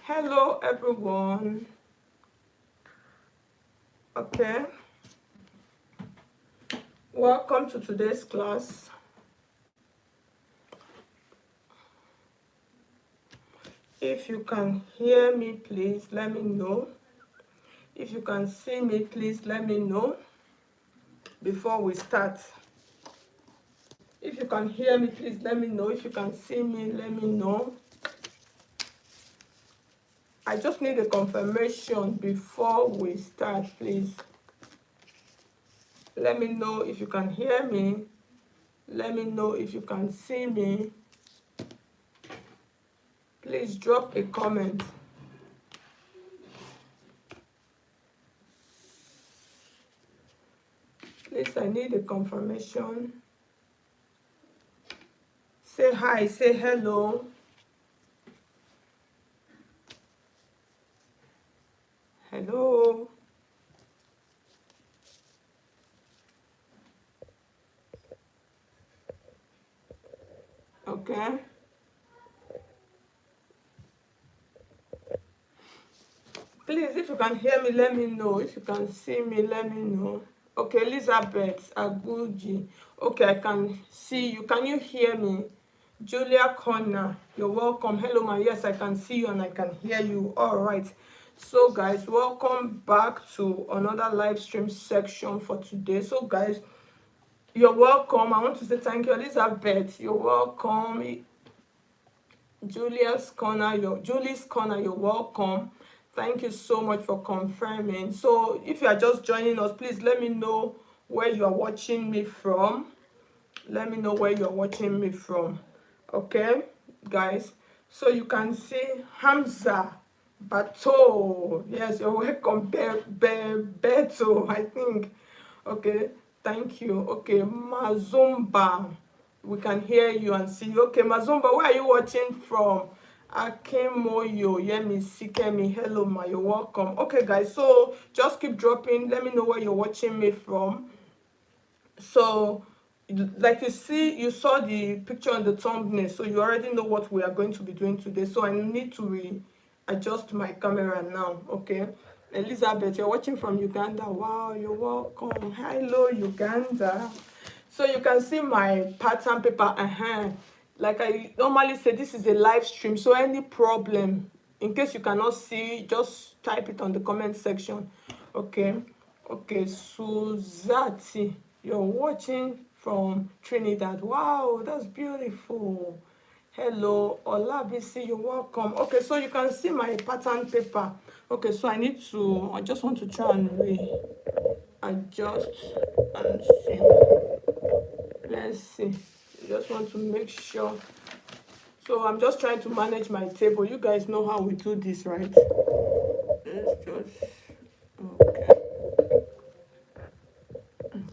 Hello everyone. Okay, welcome to today's class. If you can hear me, please let me know. If you can see me, please let me know before we start. If you can hear me, please let me know. If you can see me, let me know. I just need a confirmation before we start, please. Let me know if you can hear me. Let me know if you can see me. Please drop a comment. Please, I need a confirmation. Say hi, say hello. Hello. Okay. Please, if you can hear me, let me know. If you can see me, let me know. Okay, Elizabeth Aguji. Okay, I can see you. Can you hear me? Julia Connor, you're welcome. Hello, ma. Yes, I can see you and I can hear you. All right. So, guys, welcome back to another live stream section for today. So, guys, you're welcome. I want to say thank you, Elizabeth. You're welcome. Julie's Corner, you're welcome. Thank you so much for confirming. So if you are just joining us, please let me know where you are watching me from. Let me know where you're watching me from. Okay, guys. So you can see Hamza Bato. Yes, you're welcome. Beto, I think. Okay, thank you. Okay, Mazumba. We can hear you and see you. Okay, Mazumba, where are you watching from? Akemoyo, Yemi, Sikemi, hello, ma, you're welcome. Okay, guys, so just keep dropping. Let me know where you're watching me from. So, like you saw the picture on the thumbnail, so you already know what we are going to be doing today. So I need to readjust my camera now. Okay, Elizabeth, you're watching from Uganda. Wow, you're welcome. Hello, Uganda. So you can see my pattern paper. Like I normally say, this is a live stream, so any problem, in case you cannot see, just type it on the comment section. Okay. Suzati, you're watching from Trinidad. Wow, that's beautiful. Hello, Olabisi, you're welcome. Okay, so you can see my pattern paper. Okay, so I just want to try and readjust and see. Let's see. I just want to make sure. So I'm just trying to manage my table. You guys know how we do this, right? Let's just, okay.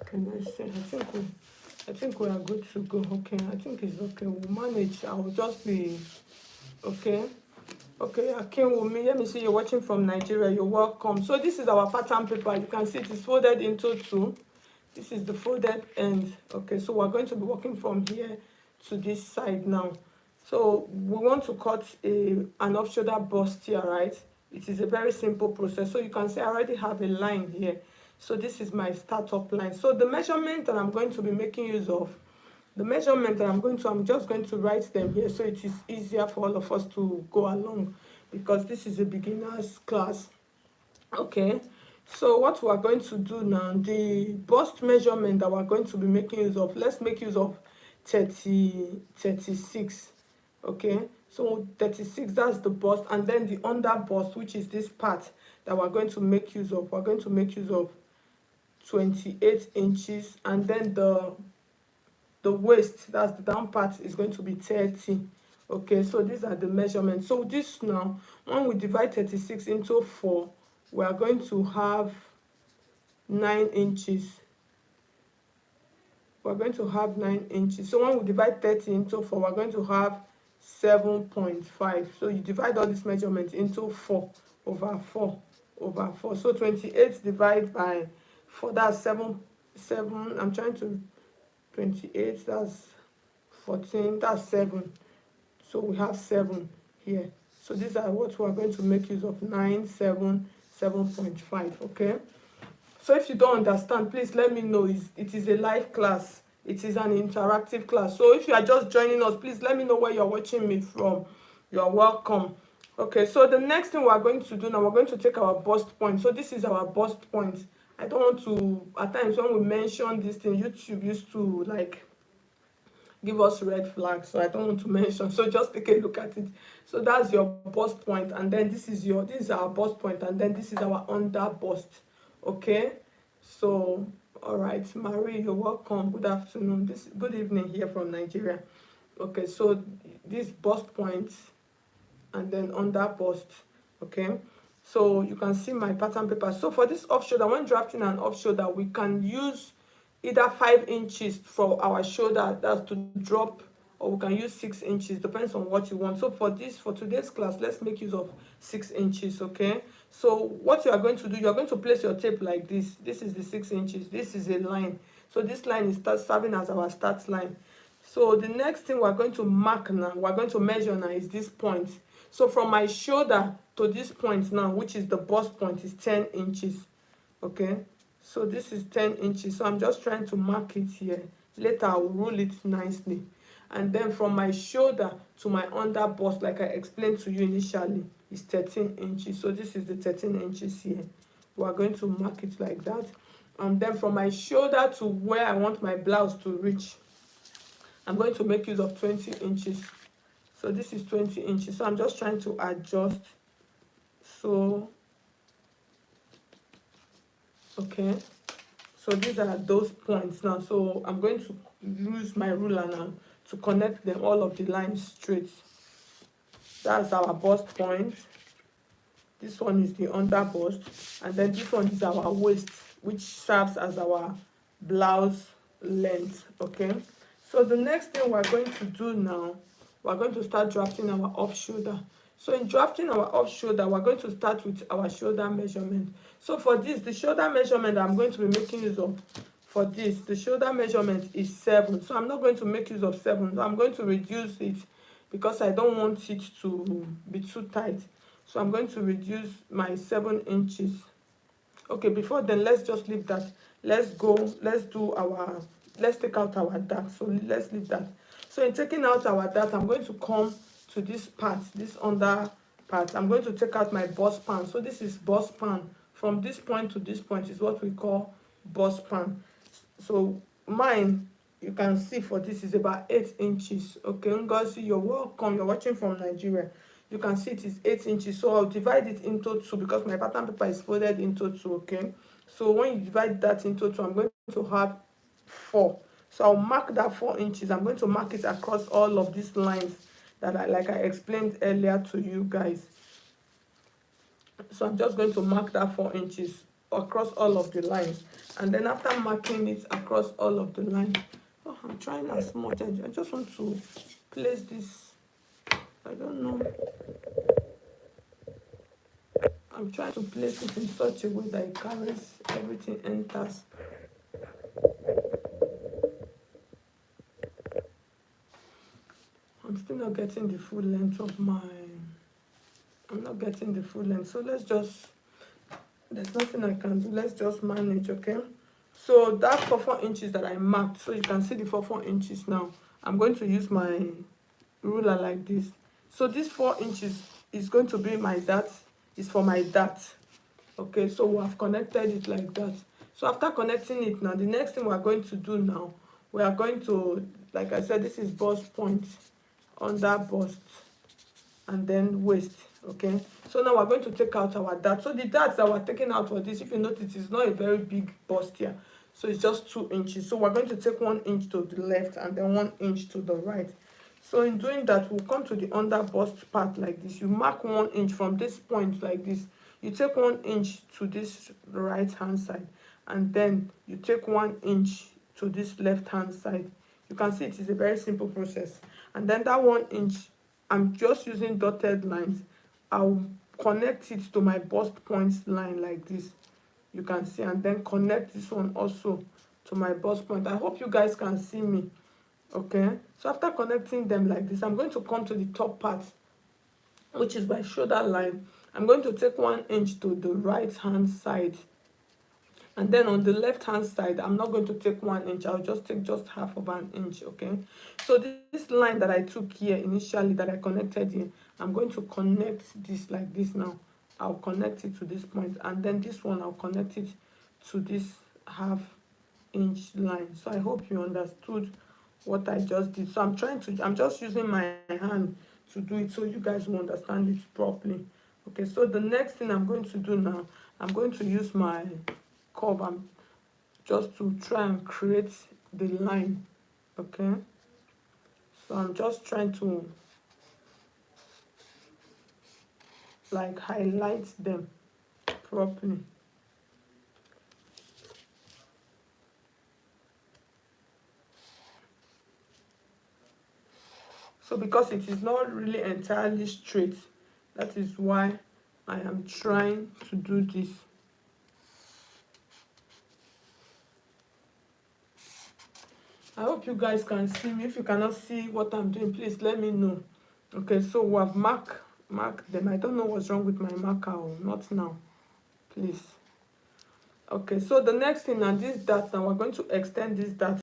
Okay, let's see. I think we are good to go. Okay, I think it's okay. We'll manage. I will just be okay. Okay, Akinwumi, let me see, you're watching from Nigeria. You're welcome. So this is our pattern paper. You can see it is folded into two. This is the folded end. Okay, so we're going to be working from here to this side now. So we want to cut an off-shoulder bustier, right? It is a very simple process. So you can see I already have a line here. So this is my startup line. So the measurement that I'm going to be making use of, I'm just going to write them here so it is easier for all of us to go along, because this is a beginner's class. Okay, so what we're going to do now, the bust measurement that we're going to be making use of, let's make use of 36. Okay, so 36, that's the bust, and then the under bust, which is this part that we're going to make use of, 28 inches, and then the waist, that's the down part, is going to be 30. Okay, so these are the measurements. So this now, when we divide 36 into 4, we are going to have 9 inches. We're going to have 9 inches. So when we divide 30 into 4, we're going to have 7.5. So you divide all these measurements into 4 over 4 over 4. So 28 divided by 4, that's 7. I'm trying to 28, that's 14, that's 7. So we have 7 here. So these are what we are going to make use of, 9, 7, 7.5. Okay, so if you don't understand, please let me know. It is a live class, it is an interactive class. So if you are just joining us, please let me know where you're watching me from. You're welcome. Okay, so the next thing we're going to do now, we're going to take our bust point. So this is our bust point. I don't want to, at times when we mention this thing, YouTube used to like give us red flags, so I don't want to mention. So just take a look at it. So that's your bust point, and then this is our bust point, and then this is our under bust. Okay, so all right, Marie, you're welcome. Good afternoon. Good evening here from Nigeria. Okay, so this bust point and then under bust. Okay, so you can see my pattern paper. So for this off shoulder, when drafting an off shoulder, we can use either 5 inches for our shoulder, that's to drop, or we can use 6 inches, depends on what you want. So for today's class, let's make use of 6 inches. Okay, so what you are going to do, you're going to place your tape like this. This is the 6 inches, this is a line, so this line is serving as our start line. So the next thing we're going to mark now, we're going to measure now, is this point. So from my shoulder to this point now, which is the bust point, is 10 inches. Okay, so this is 10 inches. So I'm just trying to mark it here. Later I'll rule it nicely. And then from my shoulder to my under bust, like I explained to you initially, is 13 inches. So this is the 13 inches here. We are going to mark it like that. And then from my shoulder to where I want my blouse to reach, I'm going to make use of 20 inches. So this is 20 inches. So I'm just trying to adjust. So, okay. So these are those points now. So I'm going to use my ruler now to connect them, all of the lines straight. That's our bust point. This one is the under bust. And then this one is our waist, which serves as our blouse length. Okay. So the next thing we're going to do now, we're going to start drafting our off shoulder. So in drafting our off shoulder, we're going to start with our shoulder measurement. So for this, the shoulder measurement I'm going to be making use of, for this, the shoulder measurement is 7. So I'm not going to make use of 7. I'm going to reduce it because I don't want it to be too tight. So I'm going to reduce my 7 inches. Okay, before then, let's just leave that. Let's take out our dart. So let's leave that. So in taking out our dart, I'm going to come to this part, this under part. I'm going to take out my bust pan. So this is bust pan. From this point to this point is what we call bust pan. So mine, you can see for this, is about 8 inches. Okay, Ngozi, you're welcome. You're watching from Nigeria. You can see it is 8 inches. So I'll divide it into 2 because my pattern paper is folded into 2. Okay, so when you divide that into 2, I'm going to have 4. So I'll mark that 4 inches. I'm going to mark it across all of these lines that I explained earlier to you guys. So I'm just going to mark that 4 inches across all of the lines. And then after marking it across all of the lines, oh, I'm trying as much. I just want to place this. I don't know. I'm trying to place it in such a way that it carries, everything enters. I'm still not getting the full length of I'm not getting the full length. So let's just, there's nothing I can do. Let's just manage, okay? So that 4 inches that I marked, so you can see the 4 inches now. I'm going to use my ruler like this. So this 4 inches is going to be my dart, is for my dart. Okay, so we have connected it like that. So after connecting it now, the next thing we're going to do now, we are going to, like I said, this is bust point, under bust, and then waist. Okay, so now we're going to take out our dart. So the darts that we're taking out for this, if you notice, it's not a very big bustier, so it's just 2 inches. So we're going to take 1 inch to the left and then 1 inch to the right. So in doing that, we'll come to the under bust part like this. You mark 1 inch from this point like this. You take 1 inch to this right hand side, and then you take 1 inch to this left hand side. You can see it is a very simple process. And then that 1 inch, I'm just using dotted lines. I'll connect it to my bust points line like this. You can see, and then connect this one also to my bust point. I hope you guys can see me. Okay, so after connecting them like this, I'm going to come to the top part which is my shoulder line. I'm going to take 1 inch to the right hand side, and then on the left hand side I'm not going to take 1 inch, I'll just take just half of an inch. Okay, so this line that I took here initially, that I connected here, I'm going to connect this like this. Now I'll connect it to this point, and then this one I'll connect it to this half inch line. So I hope you understood what I just did. So I'm just using my hand to do it so you guys will understand it properly. Okay, so the next thing I'm going to do now, I'm going to use my curve just to try and create the line. Okay, so I'm just trying to like highlight them properly. So because it is not really entirely straight, that is why I am trying to do this. I hope you guys can see me. If you cannot see what I'm doing, please let me know. Okay, so we have marked them. I don't know what's wrong with my marker. Not now, please. Okay, so the next thing, now this dart, now we're going to extend this dart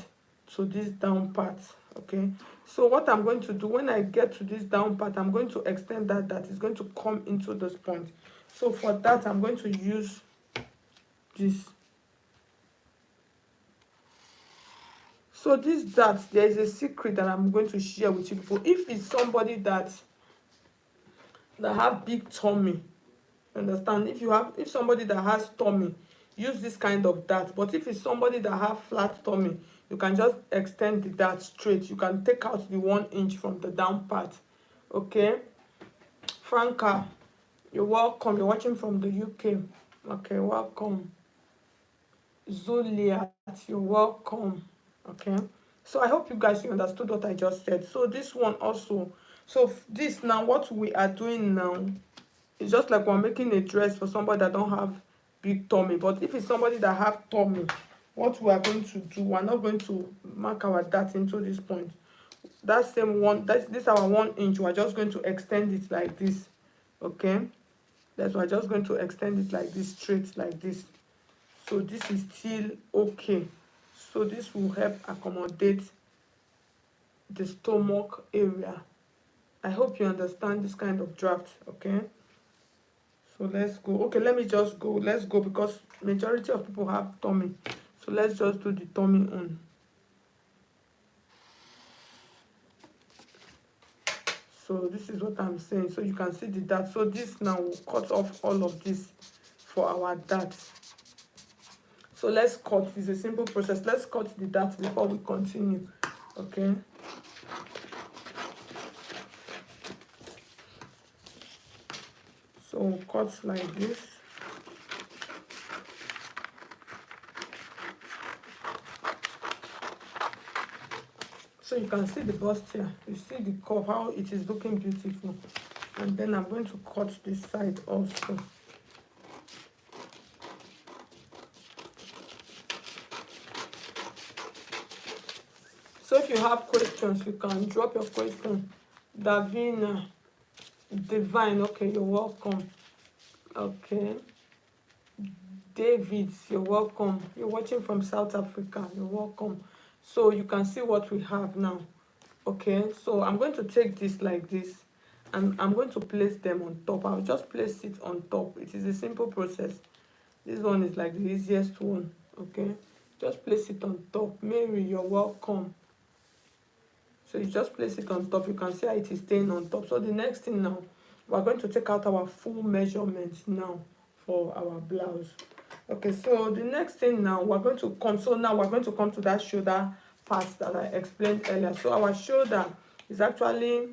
to this down part. Okay, so what I'm going to do, when I get to this down part, I'm going to extend that is going to come into this point. So for that, I'm going to use this. So this dart, there is a secret that I'm going to share with you people. If it's somebody that have big tummy, understand, if somebody that has tummy, use this kind of dart. But if it's somebody that have flat tummy, you can just extend the dart straight. You can take out the 1 inch from the down part. Okay, Franca, you're welcome. You're watching from the UK. Okay, welcome. Zuliat, you're welcome. Okay, so I hope you guys understood what I just said. So this one also, so this now, what we are doing now, it's just like we're making a dress for somebody that don't have big tummy. But if it's somebody that have tummy, what we are going to do, we're not going to mark our dart into this point. That same one, this our 1 inch, we're just going to extend it like this. Okay, that's why we're just going to extend it like this, straight like this. So this is still okay. So this will help accommodate the stomach area. I hope you understand this kind of draft. Okay, so let's go. Okay, let me just go. Let's go, because majority of people have tummy. So let's just do the tummy on. So this is what I'm saying. So you can see the dart. So this now will cut off all of this for our dart. So let's cut. It's a simple process. Let's cut the dart before we continue. Okay. So cut like this. So you can see the bust here. You see the curve, how it is looking beautiful. And then I'm going to cut this side also. So if you have questions, you can drop your question. Davina, Divine, okay, you're welcome. Okay. David, you're welcome. You're watching from South Africa, you're welcome. So you can see what we have now. Okay, so I'm going to take this like this, and I'm going to place them on top. I'll just place it on top. It is a simple process. This one is like the easiest one. Okay, just place it on top. Mary, you're welcome. So you just place it on top. You can see how it is staying on top. So the next thing now, we're going to take out our full measurements now for our blouse. Okay, so the next thing now, we're going to come. So now we're going to come to that shoulder part that I explained earlier. So our shoulder is actually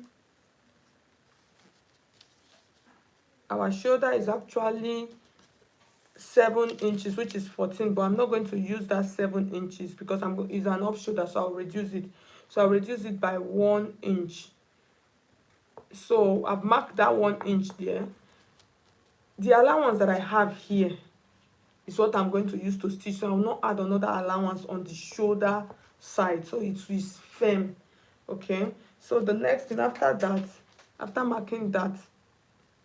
7 inches, which is 14, but I'm not going to use that 7 inches because it's an off shoulder, so I'll reduce it. So I'll reduce it by 1 inch. So I've marked that 1 inch there. The allowance that I have here is what I'm going to use to stitch. So I will not add another allowance on the shoulder side, so it is firm. Okay, so the next thing after that, after marking that,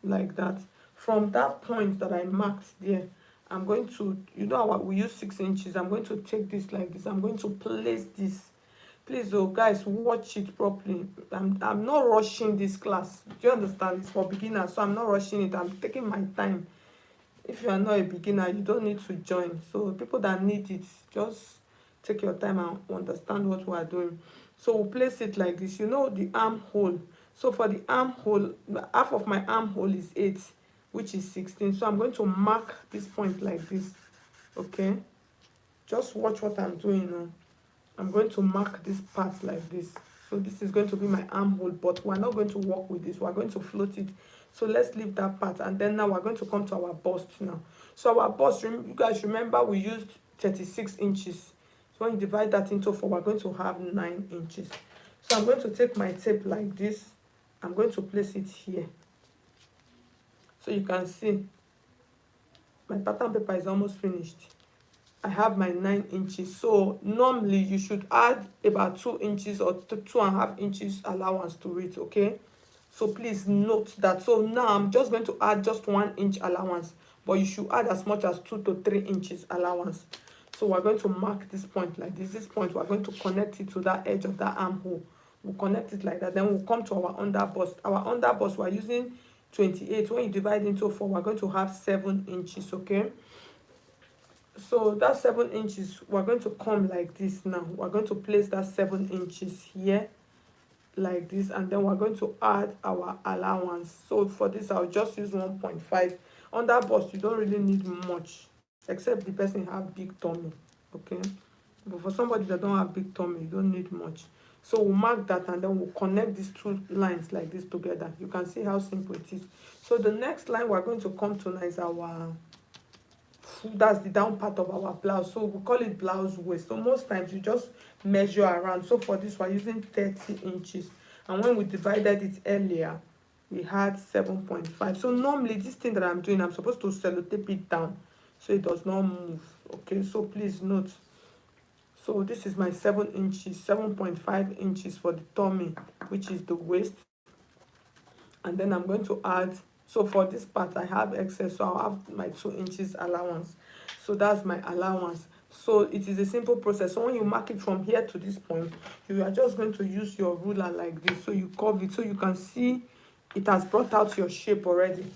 like that. From that point that I marked there, I'm going to, you know what, we use 6 inches. I'm going to take this like this. I'm going to place this. Please, oh guys, watch it properly. I'm not rushing this class. Do you understand? It's for beginners, so I'm not rushing it. I'm taking my time. If you are not a beginner, you don't need to join. So people that need it, just take your time and understand what we are doing. So we'll place it like this. You know the armhole. So for the armhole, half of my armhole is 8, which is 16. So I'm going to mark this point like this. Okay, just watch what I'm doing now. I'm going to mark this part like this. So this is going to be my armhole, but we're not going to work with this. We're going to float it. So let's leave that part, and then now we're going to come to our bust now. So our bust, you guys remember we used 36 inches. So when you divide that into 4, we're going to have 9 inches. So I'm going to take my tape like this. I'm going to place it here. So you can see my pattern paper is almost finished. I have my 9 inches. So normally you should add about 2 inches or 2.5 inches allowance to it, okay? So please note that. So now I'm just going to add just 1 inch allowance, but you should add as much as 2 to 3 inches allowance. So we're going to mark this point like this. This point, we're going to connect it to that edge of that armhole. We'll connect it like that. Then we'll come to our under bust. Our under bust, we're using 28. When you divide into 4, we're going to have 7 inches, okay? So that 7 inches, we're going to come like this now. We're going to place that 7 inches here like this, and then we're going to add our allowance. So for this, I'll just use 1.5. On that bust, you don't really need much, except the person have big tummy, okay? But for somebody that don't have big tummy, you don't need much. So we'll mark that, and then we'll connect these 2 lines like this together. You can see how simple it is. So the next line we're going to come to now is our, that's the down part of our blouse. So we call it blouse waist. So most times you just measure around. So for this, we're using 30 inches. And when we divided it earlier, we had 7.5. So normally this thing that I'm doing, I'm supposed to sellotape it down so it does not move. Okay, so please note. So this is my 7 inches, 7.5 inches for the tummy, which is the waist. And then I'm going to add, so for this part I have excess, so I'll have my 2 inches allowance. So that's my allowance. So it is a simple process. So when you mark it from here to this point, you are just going to use your ruler like this. So you curve it so you can see it has brought out your shape already.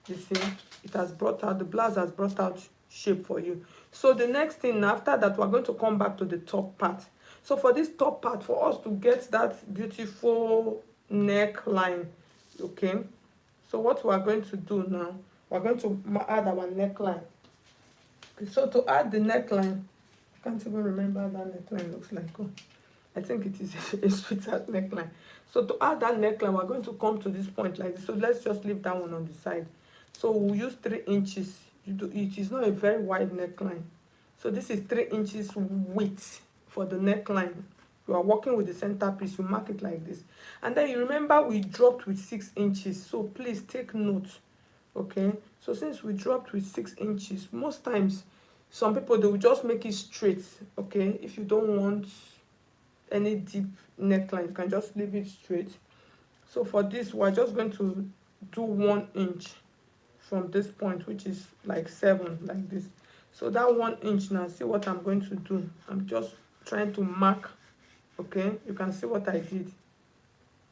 You see, it has brought out, the blouse has brought out shape for you. So the next thing after that, we're going to come back to the top part. So for this top part, for us to get that beautiful neckline, okay, so what we are going to do now, we're going to add our neckline. So to add the neckline, I can't even remember how that neckline looks like. Oh, I think it is a sweetheart neckline. So to add that neckline, we're going to come to this point like this. So let's just leave that one on the side. So we'll use 3 inches. It is not a very wide neckline. So this is 3 inches width for the neckline. You are working with the center piece, you mark it like this. And then you remember we dropped with 6 inches. So please take note. Okay, so since we dropped with 6 inches, most times some people, they will just make it straight. Okay, if you don't want any deep neckline, you can just leave it straight. So for this, we're just going to do 1 inch from this point, which is like 7, like this. So that 1 inch, now see what I'm going to do. I'm just trying to mark. Okay, you can see what I did.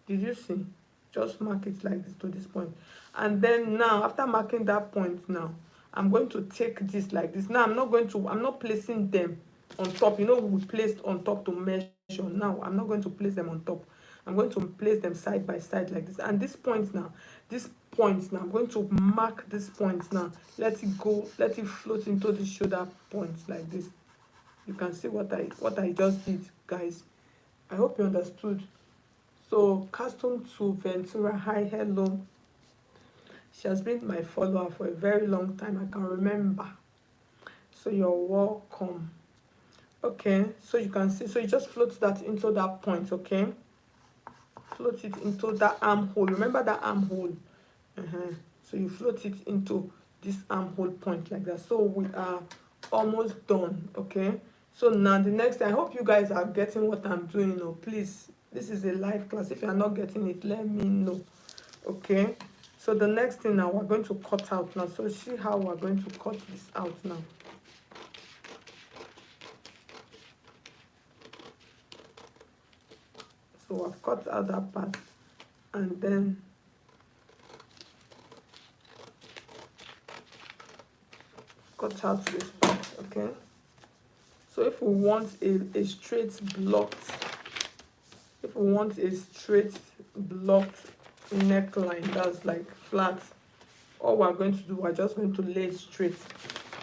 Did you see? Just mark it like this to this point. And then now, after marking that point now, I'm going to take this like this. Now I'm not placing them on top. You know, we placed on top to measure. Now I'm not going to place them on top. I'm going to place them side by side like this. And this point now, I'm going to mark this point now. Let it go, let it float into the shoulder points like this. You can see what I just did, guys. I hope you understood. So custom to Ventura, hi, hello. She has been my follower for a very long time, I can remember. So you're welcome. Okay, so you can see, so you just float that into that point, okay? Float it into that armhole. Remember that armhole? So you float it into this armhole point like that. So we are almost done, okay? So now the next, I hope you guys are getting what I'm doing. Oh, please, this is a live class. If you're not getting it, let me know, okay? So the next thing now, we're going to cut out now. So see how we're going to cut this out now. So I've cut out that part, and then cut out this part. Okay, so if we want a straight blocked, if we want a straight blocked neckline, that's like flat, all we're going to do, we're just going to lay it straight.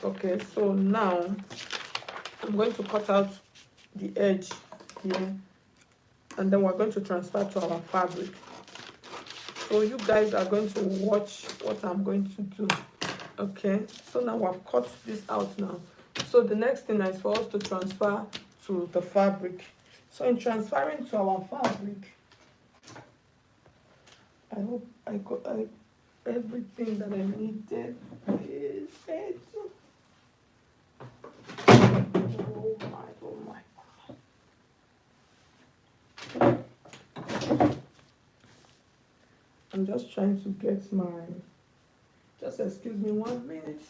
Okay, so now I'm going to cut out the edge here, and then we're going to transfer to our fabric. So you guys are going to watch what I'm going to do. Okay, so now I've cut this out now. So the next thing is for us to transfer to the fabric. So in transferring to our fabric, I hope I got everything that I needed. Is it? Oh my God. I'm just trying to get my, just excuse me 1 minute.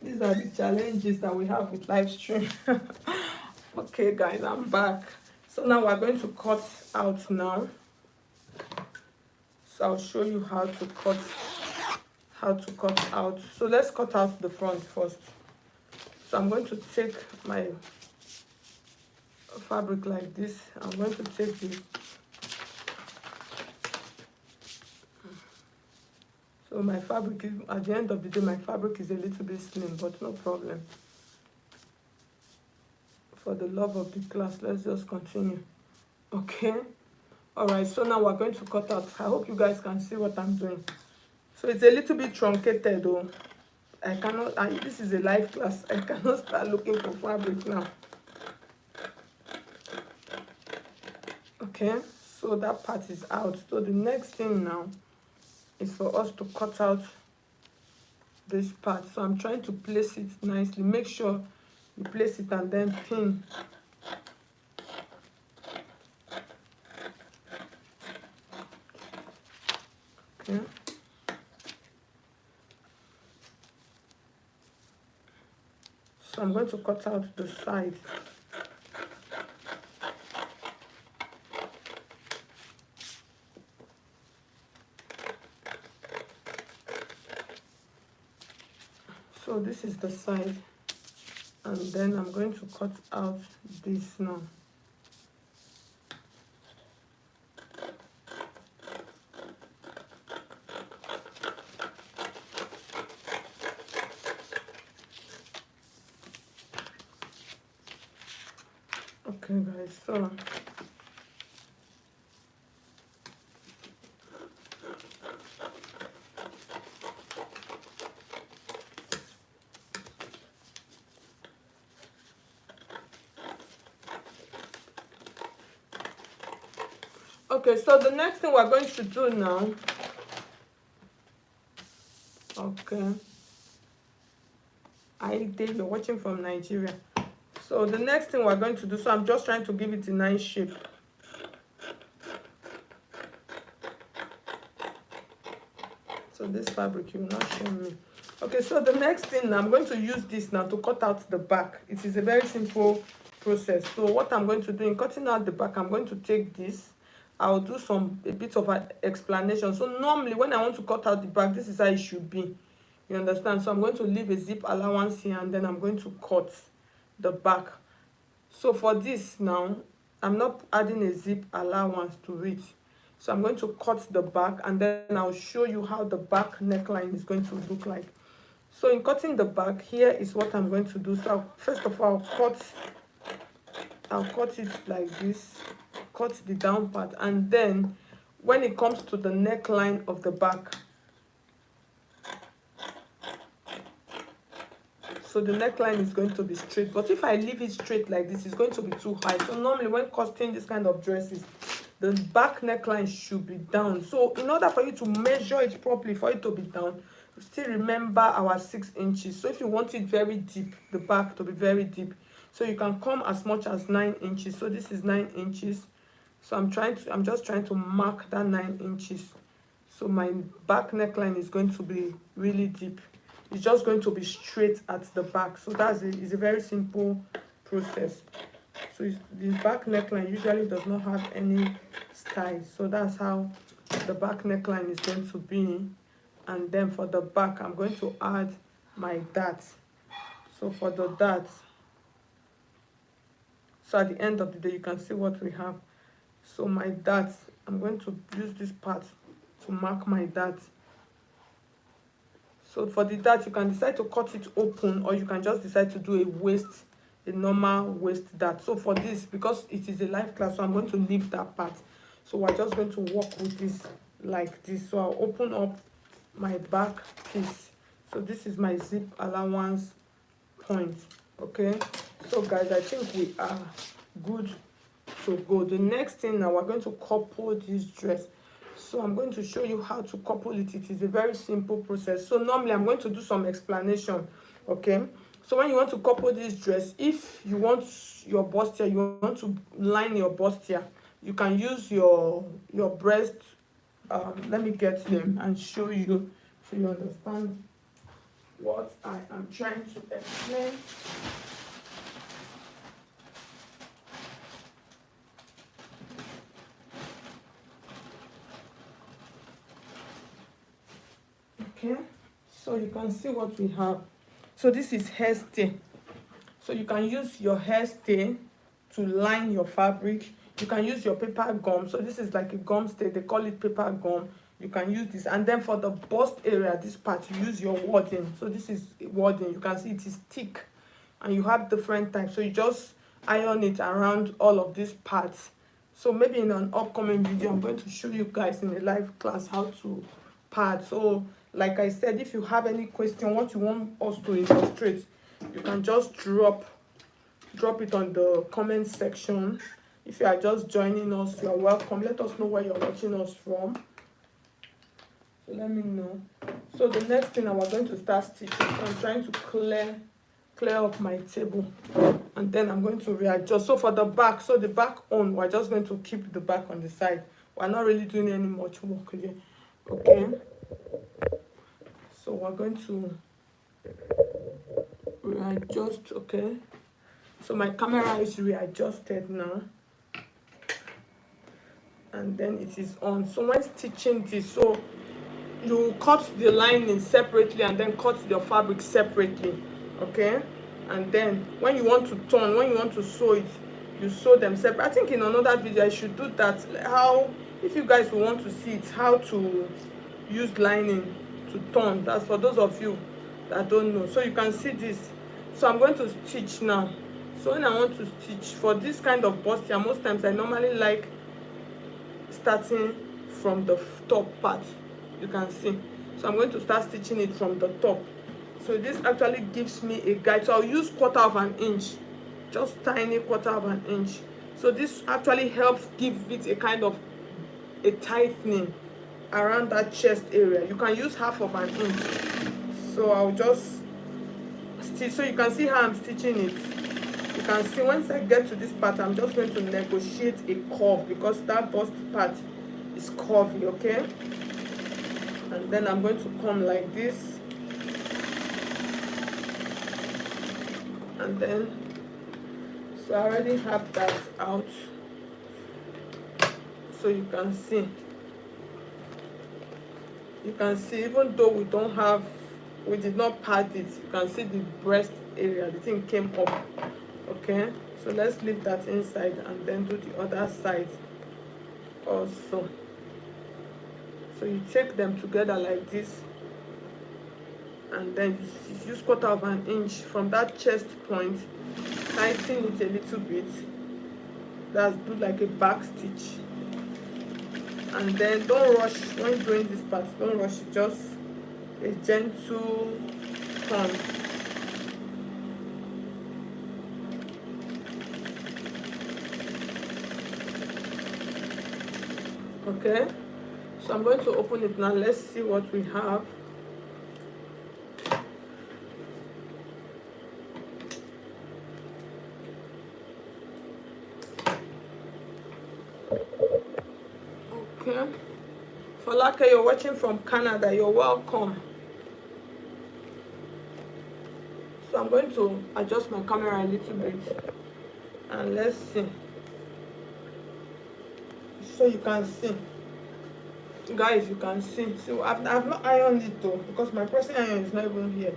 These are the challenges that we have with live stream. Okay guys, I'm back. So now we're going to cut out now. So I'll show you how to cut out. So let's cut out the front first. So I'm going to take my fabric like this. I'm going to take this. So my fabric is, at the end of the day, my fabric is a little bit slim, but no problem. For the love of the class, let's just continue. Okay. All right, so now we're going to cut out. I hope you guys can see what I'm doing. So it's a little bit truncated though. I cannot, this is a live class. I cannot start looking for fabric now. Okay, so that part is out. So the next thing now is for us to cut out this part. So I'm trying to place it nicely. Make sure you place it and then pin. Okay. So I'm going to cut out the side. So this is the side, and then I'm going to cut out this now. Okay guys, so okay, so the next thing we're going to do now, okay, you're watching from Nigeria. So the next thing we're going to do, so I'm just trying to give it a nice shape. So this fabric, you will not show me. Okay, so the next thing, I'm going to use this now to cut out the back. It is a very simple process. So what I'm going to do in cutting out the back, I'm going to take this. I'll do a bit of an explanation. So normally when I want to cut out the back, this is how it should be. You understand? So I'm going to leave a zip allowance here, and then I'm going to cut the back. So for this now, I'm not adding a zip allowance to it. So I'm going to cut the back, and then I'll show you how the back neckline is going to look like. So in cutting the back, here is what I'm going to do. So first of all, I'll cut it like this, cut the down part, and then when it comes to the neckline of the back, so the neckline is going to be straight, but if I leave it straight like this, it's going to be too high. So normally when cutting this kind of dresses, the back neckline should be down. So in order for you to measure it properly, for it to be down, still remember our 6 inches. So if you want it very deep, the back to be very deep, So you can come as much as 9 inches. So this is 9 inches. So I'm just trying to mark that 9 inches. So my back neckline is going to be really deep. It's just going to be straight at the back. So it's a very simple process. So the back neckline usually does not have any style. So that's how the back neckline is going to be. And then for the back, I'm going to add my dart. So for the dart, so at the end of the day, you can see what we have. So my dart, I'm going to use this part to mark my dart. So for the dart, you can decide to cut it open, or you can just decide to do a normal waist dart. So for this, because it is a live class, so I'm going to leave that part. So we're just going to work with this like this. So I'll open up my back piece. So this is my zip allowance point. Okay, so guys, I think we are good to go. The next thing now, we're going to couple this dress. So I'm going to show you how to couple it. It is a very simple process. So normally I'm going to do some explanation. Okay, so when you want to couple this dress, if you want your bustier, you want to line your bustier, you can use your breast. Let me get them and show you, so you understand what I am trying to explain. Okay, so you can see what we have. So this is hairstay. So you can use your hairstay to line your fabric. You can use your paper gum. So this is like a gum stay, they call it paper gum. You can use this. And then for the bust area, this part, you use your wadding. So this is wadding. You can see it is thick and you have different types. So you just iron it around all of these parts. So maybe in an upcoming video, I'm going to show you guys in a live class how to pad. So like I said, if you have any question, what you want us to illustrate, you can just drop it on the comment section. If you are just joining us, you are welcome. Let us know where you're watching us from. So let me know. So the next thing, we're going to start stitching. So I'm trying to clear up my table, and then I'm going to readjust. So for the back, so the back on, we're just going to keep the back on the side. We're not really doing any much work here. Okay, so we're going to readjust. Okay, so my camera is readjusted now, and then it is on. So when stitching this, so you cut the lining separately and then cut your fabric separately. Okay, and then when you want to turn, when you want to sew it, you sew them separate. I think in another video I should do that, how, if you guys will want to see it, how to use lining to turn. That's for those of you that don't know. So you can see this. So I'm going to stitch now. So when I want to stitch for this kind of bustier, most times I normally like starting from the top part. You can see. So I'm going to start stitching it from the top. So this actually gives me a guide. So I'll use 1/4 of an inch, just tiny 1/4 of an inch. So this actually helps give it a kind of a tightening around that chest area. You can use 1/2 of an inch. So I'll just stitch. So you can see how I'm stitching it. You can see once I get to this part, I'm just going to negotiate a curve because that bust part is curvy. Okay, and then I'm going to come like this. And then, so I already have that out, so you can see even though we did not pad it, you can see the breast area, the thing came up. Okay, so let's leave that inside and then do the other side also. So you take them together like this, and then you use 1/4 of an inch from that chest point, tighten it a little bit. That's do like a back stitch, and then don't rush when doing this part. Don't rush it, just a gentle turn. Okay, so I'm going to open it now. Let's see what we have. Okay. Falake, you're watching from Canada, you're welcome. So I'm going to adjust my camera a little bit, and let's see, so you can see, guys, you can see. So I've not ironed it though, because my pressing iron is not even here.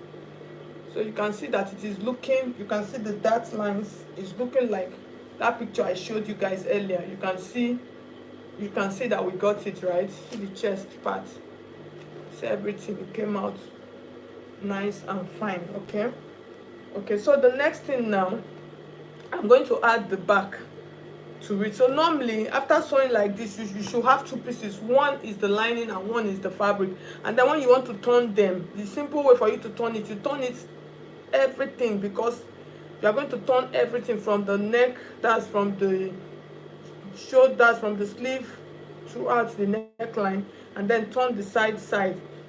So you can see that it is looking, you can see the dot lines is looking like that picture I showed you guys earlier. You can see that we got it right. See the chest part, see everything, it came out nice and fine. Okay, so the next thing now, I'm going to add the back to it. So normally after sewing like this, you should have two pieces. One is the lining and one is the fabric. And then when you want to turn them, the simple way for you to turn it, you turn it everything, because you are going to turn everything from the neck, that's from the shoulders, from the sleeve throughout the neckline, and then turn the side.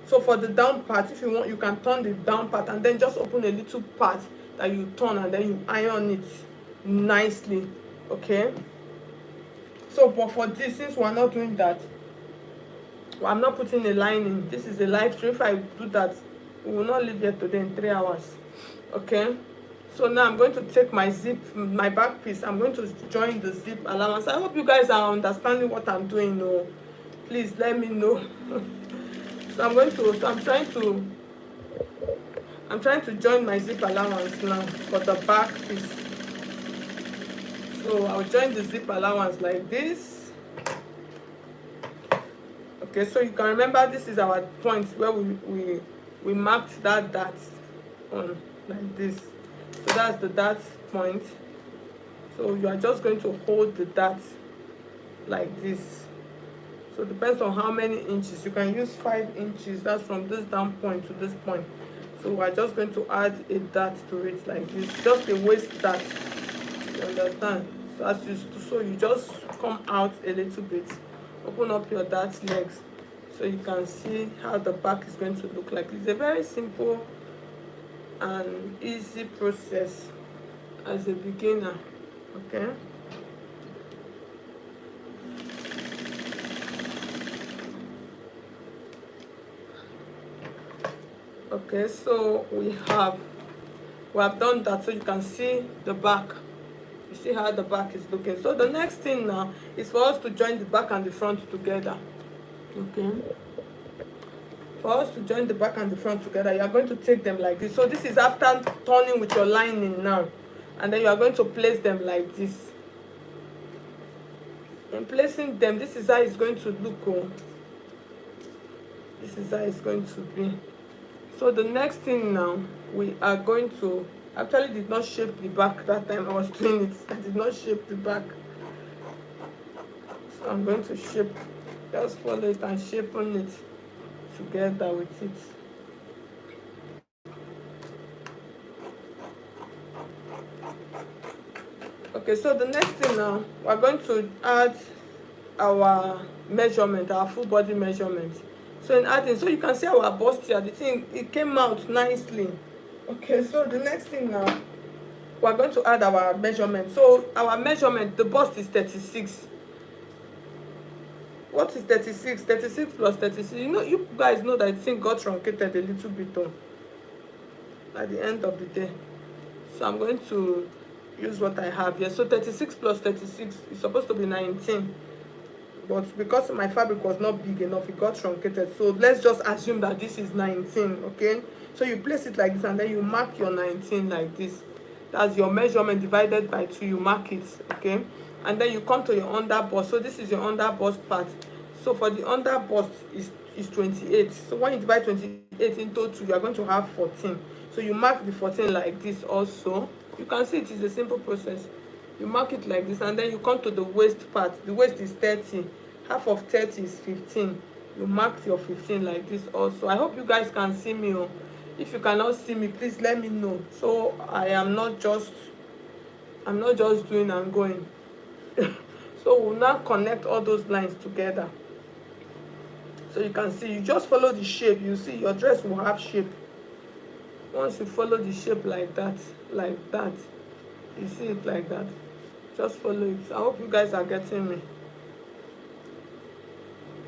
So for the down part, if you want, you can turn the down part and then just open a little part that you turn, and then you iron it nicely. Okay, so but for this, since we're not doing that, well, I'm not putting a lining. This is a live stream. If I do that, we will not leave here today in 3 hours. Okay, so now I'm going to take my zip, my back piece, I'm going to join the zip allowance. I hope you guys are understanding what I'm doing. Oh, please let me know. So I'm trying to join my zip allowance now for the back piece. So I'll join the zip allowance like this. Okay, so you can remember this is our point where we marked that dot on like this. So that's the dot point. So you are just going to hold the dot like this. So it depends on how many inches. You can use 5 inches. That's from this down point to this point. So we're just going to add a dot to it like this, just a waist dot. You understand? So as you sew, you just come out a little bit, open up your dart legs, so you can see how the back is going to look like. It's a very simple and easy process as a beginner. Okay, okay, so we have done that, so you can see the back. You see how the back is looking. So the next thing now is for us to join the back and the front together. Okay, for us to join the back and the front together, you are going to take them like this. So this is after turning with your lining now, and then you are going to place them like this. In placing them, this is how it's going to look. Oh, this is how it's going to be. So the next thing now, we are going to, actually did not shape the back that time I was doing it. I did not shape the back. So I'm going to shape, just follow it and shapen it together with it. Okay, so the next thing now, we're going to add our measurement, our full body measurement. So in adding, so you can see our bustier, the thing, it came out nicely. Okay, so the next thing now, we're going to add our measurement. So our measurement, the bust is 36. What is 36? 36 plus 36. You know, you guys know that the thing got truncated a little bit at the end of the day. So I'm going to use what I have here. So 36 plus 36 is supposed to be 19. But because my fabric was not big enough, it got truncated. So let's just assume that this is 19, okay? So you place it like this, and then you mark your 19 like this. That's your measurement divided by 2. You mark it, okay? And then you come to your under bust. So this is your under bust part. So for the under bust is 28. So when you divide 28 into 2, you are going to have 14. So you mark the 14 like this also. You can see it is a simple process. You mark it like this, and then you come to the waist part. The waist is 30. Half of 30 is 15. You mark your 15 like this also. I hope you guys can see me. Oh, if you cannot see me, please let me know, so I'm not just doing and going. So we'll now connect all those lines together, so you can see. You just follow the shape. You see your dress will have shape. Once you follow the shape like that, you see it like that, just follow it. I hope you guys are getting me.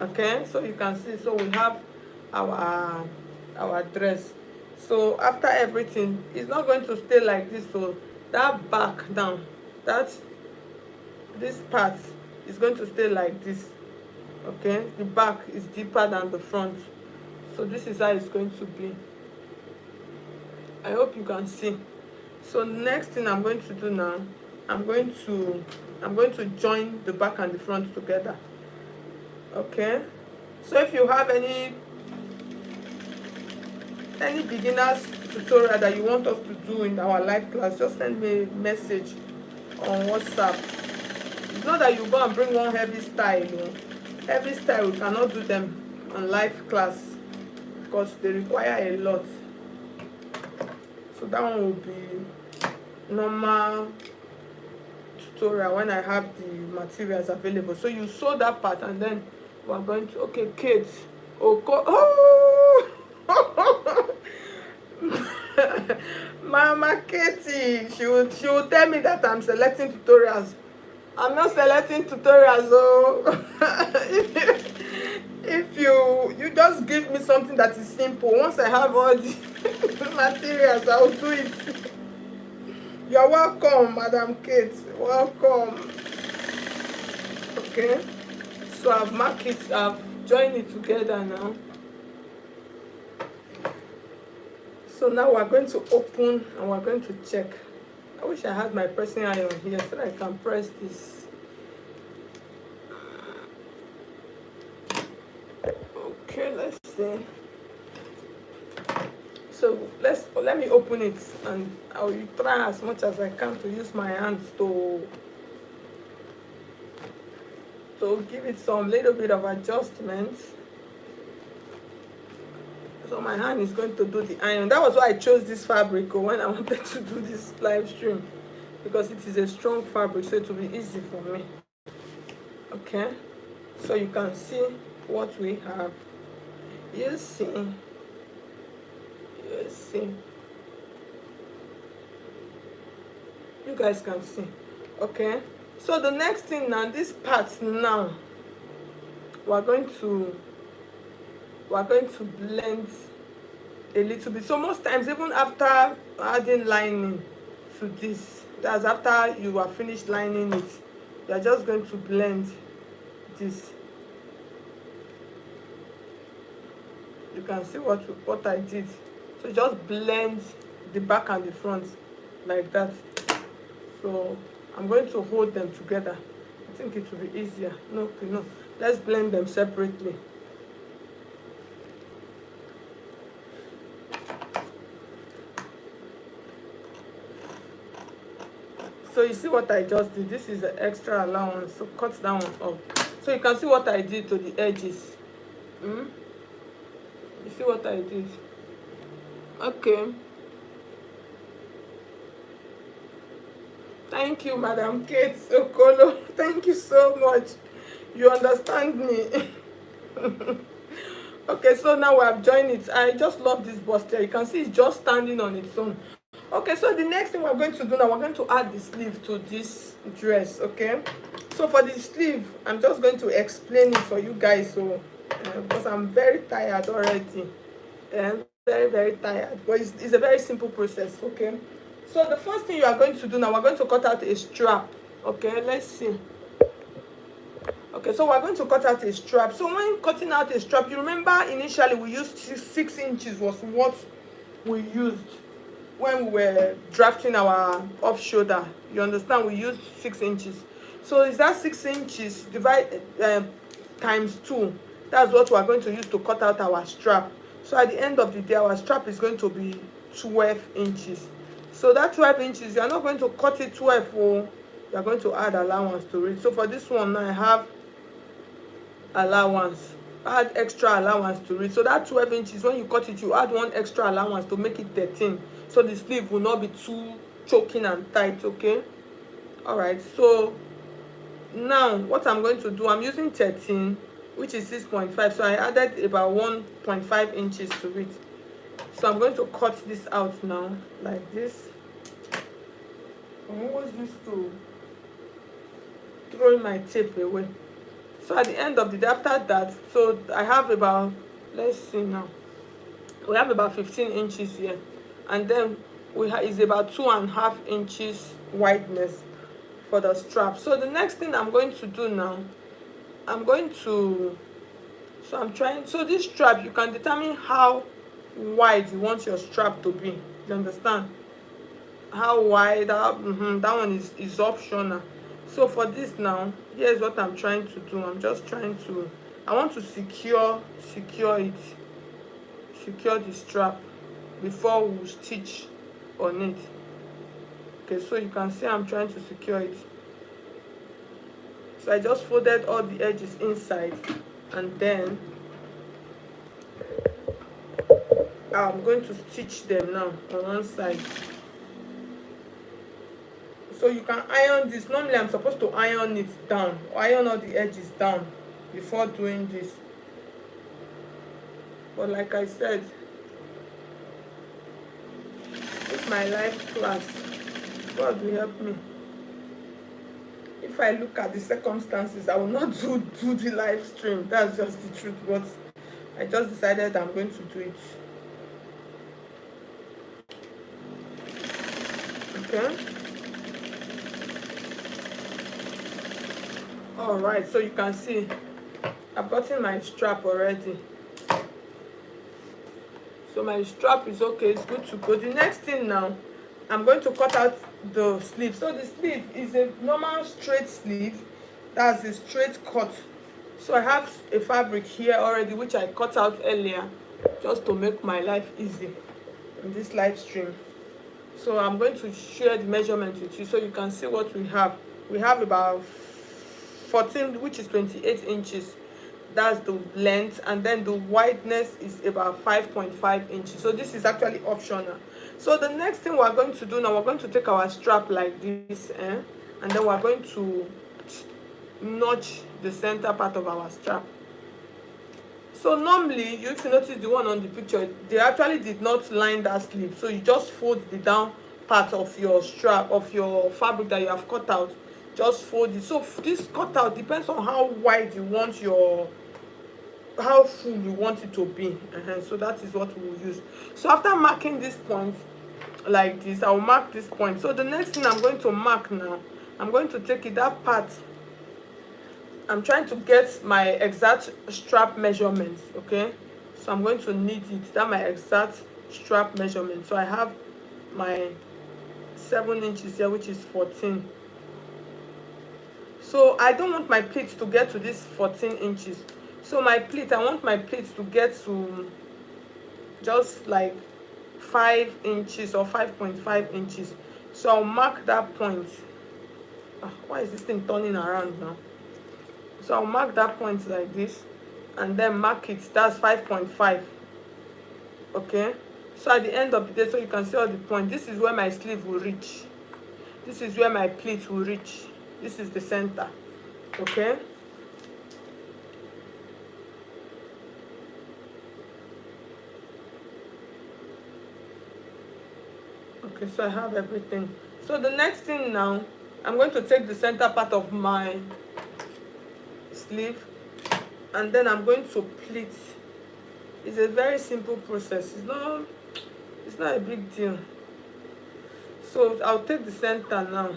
Okay, so you can see, so we have our dress. So after everything, it's not going to stay like this. So that back down, that's this part is going to stay like this. Okay, the back is deeper than the front, so this is how it's going to be. I hope you can see. So next thing I'm going to do now, I'm going to join the back and the front together. Okay, so if you have any beginners tutorial that you want us to do in our live class, just send me a message on WhatsApp. It's not that you go and bring one heavy style, you know. Heavy style, we cannot do them on live class because they require a lot. So that one will be normal tutorial when I have the materials available. So you sew that part, and then we're going to, okay, Kate, Mama Katie, she will tell me that I'm selecting tutorials. I'm not selecting tutorials, oh. if you just give me something that is simple, once I have all the materials, I'll do it. You're welcome, Madam Kate. Welcome. Okay, so I've marked it, I've joined it together now. So now we're going to open and we're going to check. I wish I had my pressing iron here so that I can press this. Okay, let's see. So let me open it, and I will try as much as I can to use my hands to give it some little bit of adjustment. So my hand is going to do the iron. That was why I chose this fabric when I wanted to do this live stream, because it is a strong fabric, so it will be easy for me. Okay, so you can see what we have. You see. You guys can see. Okay, so the next thing now, this part now, we're going to blend a little bit. So most times, even after adding lining to this, that's after you are finished lining it, you are just going to blend this. You can see what I did. So just blend the back and the front like that. So I'm going to hold them together. I think it will be easier. No, let's blend them separately. So you see what I just did. This is the extra allowance, so cut that one off. So you can see what I did to the edges. You see what I did? Okay. Thank you, Madam Kate Okolo. Thank you so much. You understand me. Okay, so now we have joined it. I just love this bustier. You can see it's just standing on its own. Okay, so the next thing we're going to do now, we're going to add the sleeve to this dress. Okay, so for the sleeve, I'm just going to explain it for you guys, so because I'm very tired already. Very, very tired, but it's a very simple process. Okay, so the first thing you are going to do now, we're going to cut out a strap. Okay, let's see. Okay, so we're going to cut out a strap. So when cutting out a strap, you remember initially we used 6 inches was what we used when we were drafting our off shoulder. You understand? We used 6 inches. So is that 6 inches divided times 2? That's what we are going to use to cut out our strap. So at the end of the day, our strap is going to be 12 inches. So that 12 inches, you are not going to cut it 12, oh, you are going to add allowance to it. So for this one, I have allowance, add extra allowance to it. So that 12 inches, when you cut it, you add 1 extra allowance to make it 13. So the sleeve will not be too choking and tight. Okay, all right. So now what I'm going to do, I'm using 13, which is 6.5. So I added about 1.5 inches to it. So I'm going to cut this out now like this. I'm always used to throwing my tape away. So at the end of the day, after that, so I have about, let's see now, we have about 15 inches here, and then is about 2.5 inches wideness for the strap. So the next thing I'm going to do now, I'm going to, so I'm trying, so this strap, you can determine how wide you want your strap to be. You understand? How wide, that one is optional. So for this now, here's what I'm trying to do. I'm just trying to, I want to secure it, secure the strap before we stitch on it. Okay, so you can see I'm trying to secure it. So I just folded all the edges inside, and then I'm going to stitch them now on one side. So you can iron this. Normally I'm supposed to iron it down, iron all the edges down before doing this, but like I said, it's my life class. God will help me. If I look at the circumstances, I will not do the live stream. That's just the truth. But I just decided I'm going to do it. Okay. All right. So you can see I've gotten my strap already. So my strap is okay. It's good to go. The next thing now, I'm going to cut out the sleeve. So the sleeve is a normal straight sleeve. That's a straight cut. So I have a fabric here already, which I cut out earlier, just to make my life easy in this live stream. So I'm going to share the measurement with you so you can see what we have. We have about 14, which is 28 inches. That's the length, and then the wideness is about 5.5 inches. So this is actually optional. So the next thing we're going to do now, we're going to take our strap like this, and then we're going to notch the center part of our strap. So normally, if you notice the one on the picture, they actually did not line that sleeve. So you just fold the down part of your strap, of your fabric that you have cut out, just fold it. So this cutout depends on how wide you want your, how full you want it to be. So that is what we will use. So after marking this point like this, I will mark this point. So the next thing I'm going to mark now, I'm going to take it, that part, I'm trying to get my exact strap measurements. Okay, so I'm going to need it, that my exact strap measurement. So I have my 7 inches here, which is 14. So I don't want my pleat to get to this 14 inches. So my pleat, I want my pleat to get to just like 5 inches or 5.5 inches. So I'll mark that point. Why is this thing turning around now? So I'll mark that point like this, and then mark it, that's 5.5. Okay, so at the end of the day, so you can see all the point, this is where my sleeve will reach, this is where my pleat will reach, this is the center. Okay, okay, so I have everything. So the next thing now, I'm going to take the center part of my sleeve, and then I'm going to pleat. It's a very simple process. It's not a big deal. So I'll take the center now.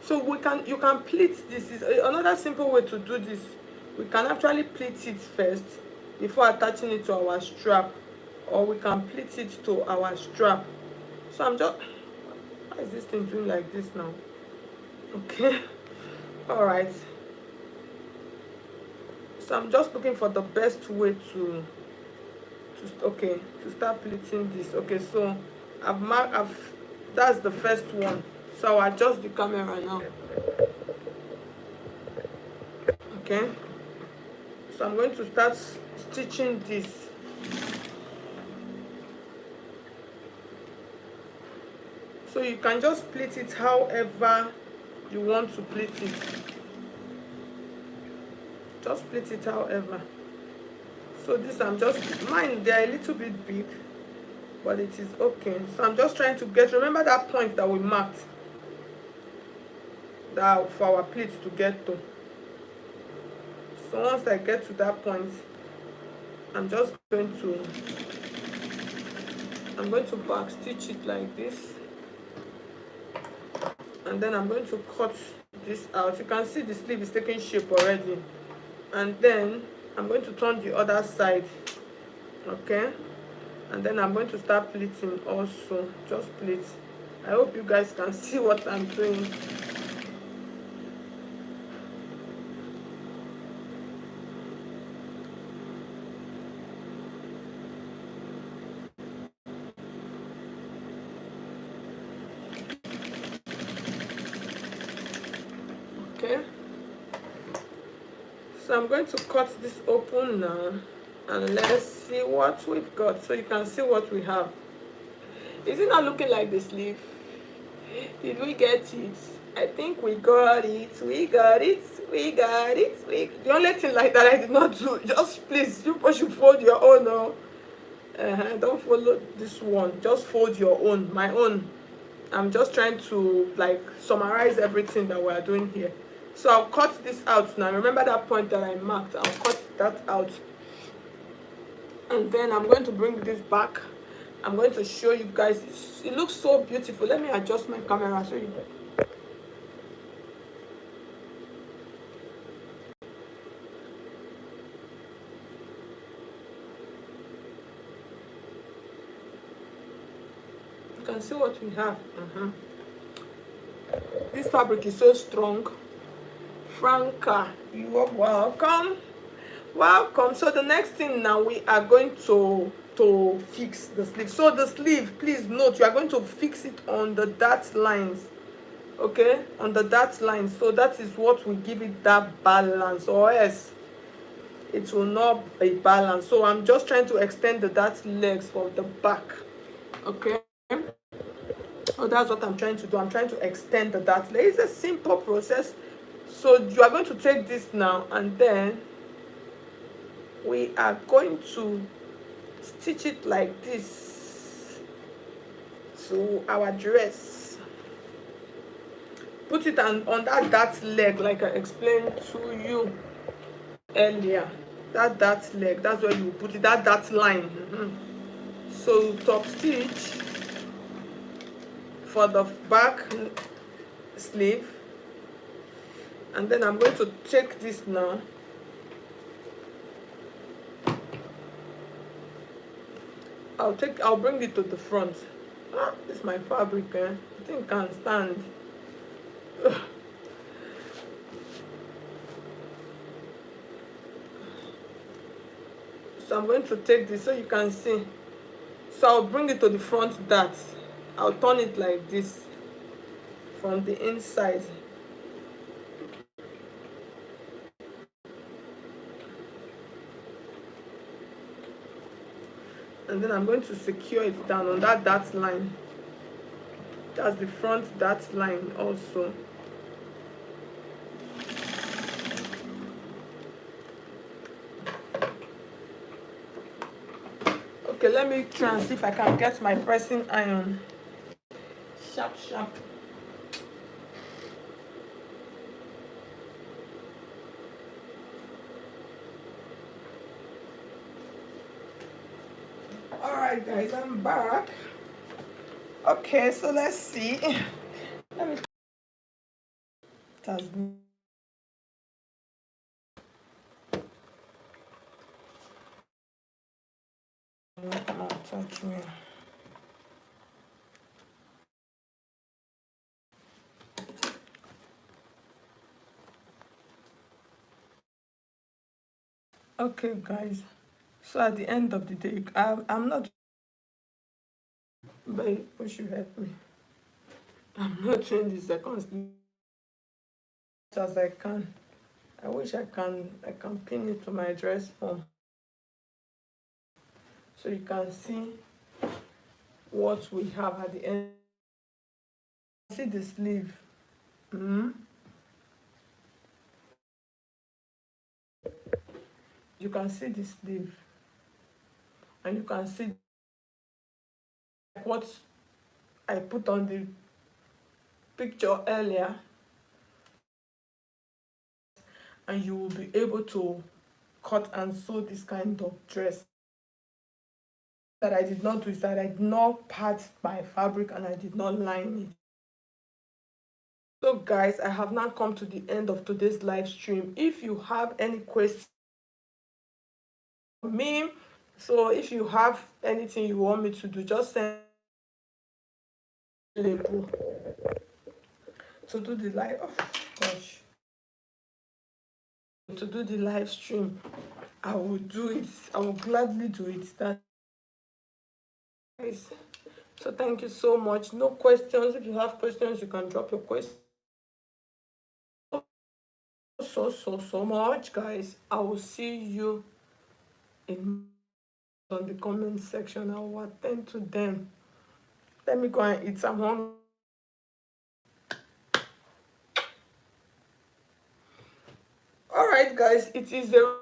So you can pleat this. Is another simple way to do this. We can actually pleat it first before attaching it to our strap, or we can pleat it to our strap. So I'm just, why is this thing doing like this now? Okay. All right, so I'm just looking for the best way to start pleating this. Okay, so that's the first one. So I'll adjust the camera now. Okay, so I'm going to start stitching this. So you can just pleat it however you want to pleat it. Just pleat it however. So this, I'm just, mine, they're a little bit big, but it is okay. So I'm just trying to get, remember that point that we marked that for our pleats to get to. So once I get to that point, I'm going to back stitch it like this, and then I'm going to cut this out. You can see the sleeve is taking shape already, and then I'm going to turn the other side, okay, and then I'm going to start pleating also, just pleat. I hope you guys can see what I'm doing. Okay, so I'm going to cut this open now, and let's see what we've got, so you can see what we have. Is it not looking like the sleeve? Did we get it? I think we got it. We got it. We got it. The only thing like that I did not do, just please, you should fold your own. No, don't follow this one. Just fold your own. My own. I'm just trying to like summarize everything that we are doing here. So I'll cut this out now. Remember that point that I marked? I'll cut that out. And then I'm going to bring this back. I'm going to show you guys. It looks so beautiful. Let me adjust my camera so you can see what we have. This fabric is so strong. Franca, you are welcome. Welcome. So the next thing now, we are going to fix the sleeve. So the sleeve, please note, you are going to fix it on the dart lines, okay, on the dart lines. So that is what will give it that balance, or else it will not be balanced. So I'm just trying to extend the dart legs for the back, okay. So that's what I'm trying to do. I'm trying to extend the dart leg. It's a simple process. So you are going to take this now, and then we are going to stitch it like this to our dress. Put it on that dart leg, like I explained to you earlier. That dart leg, that's where you put it, that dart line. So top stitch for the back sleeve, and then I'm going to take this now, I'll bring it to the front. This is my fabric, I think can stand. So I'm going to take this so you can see. So I'll bring it to the front dart. I'll turn it like this from the inside. And then I'm going to secure it down on that dart line. That's the front dart line also. Okay, let me try and see if I can get my pressing iron. Sharp, sharp. Alright guys, I'm back. Okay, so let's see. Let me come on, touch me. Okay guys, so at the end of the day, I'm not, babe, you should help me. I'm not doing the second sleeve as I can. I wish I can pin it to my dress form so you can see what we have at the end. See the sleeve. You can see the sleeve. and you can see what I put on the picture earlier, and you will be able to cut and sew this kind of dress. That I did not do is that I did not part my fabric and I did not line it. So guys, I have now come to the end of today's live stream. If you have any questions for me, so if you have anything you want me to do, just send label to do the live, oh gosh, to do the live stream. I will do it. I will gladly do it. That is. So thank you so much. No questions. If you have questions, you can drop your questions. So much, guys. I will see you in on the comment section. I will attend to them. Let me go and eat some hungry. All right, guys. It is the